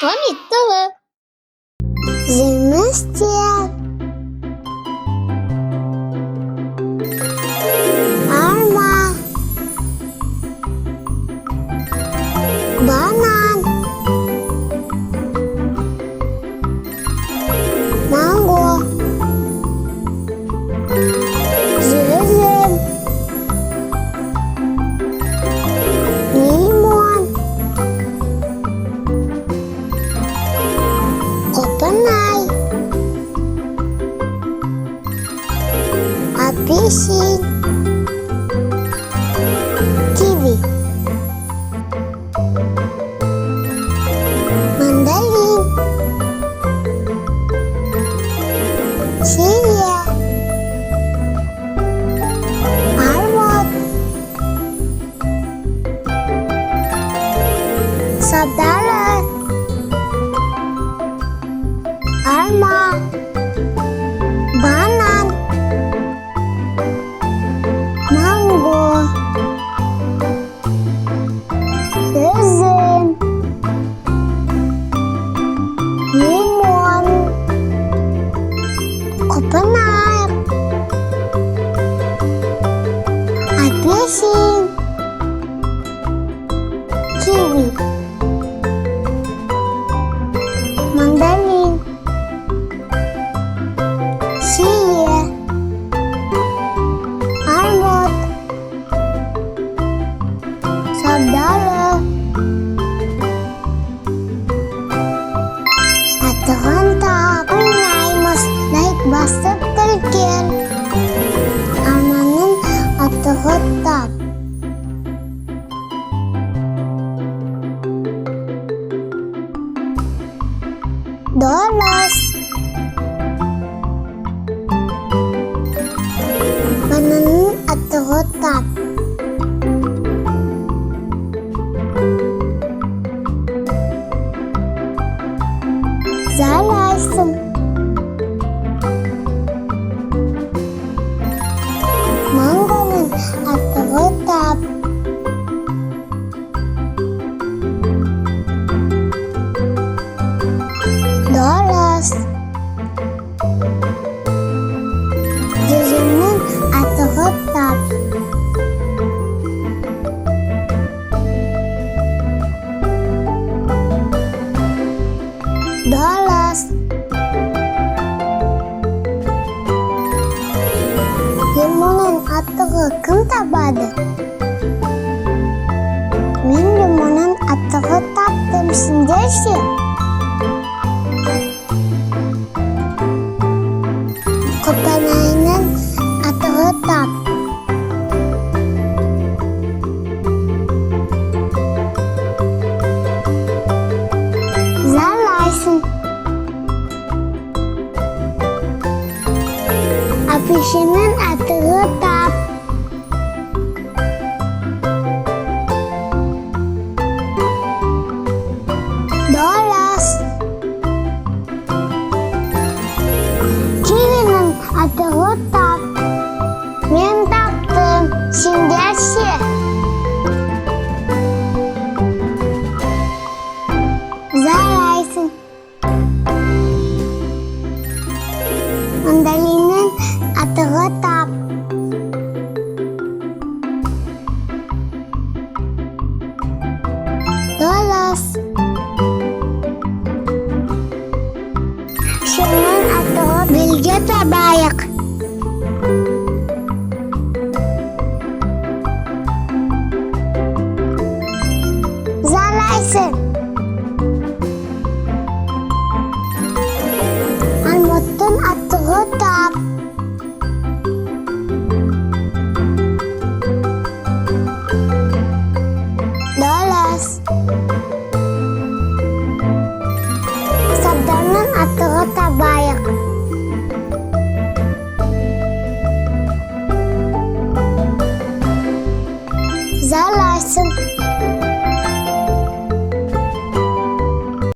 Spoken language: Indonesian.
Помітили? Зимостя. Арма. Банан. Манго. Зелень. Лимон. Копанай. Апельсин. Киви. Мандарин. Сирия. Армат. Садара. Арма. Банан. Манго. Зелень. Лимон. Копанай. Апельсин. Киви. Мандарин. Сирия. Армат. Садара. At oynayımız like basıp dururken Armanın atığı tap. Dolas. Bananın atığı tap. Zalaysın. Mangonun atığı tap. Dolas. Cüzünün atığı tap. Dolas. Limonun atığı kim tabadı? Men limonun atığı taptım sindersin. Kopanayının atığı tap. Zalaysın. Apельсин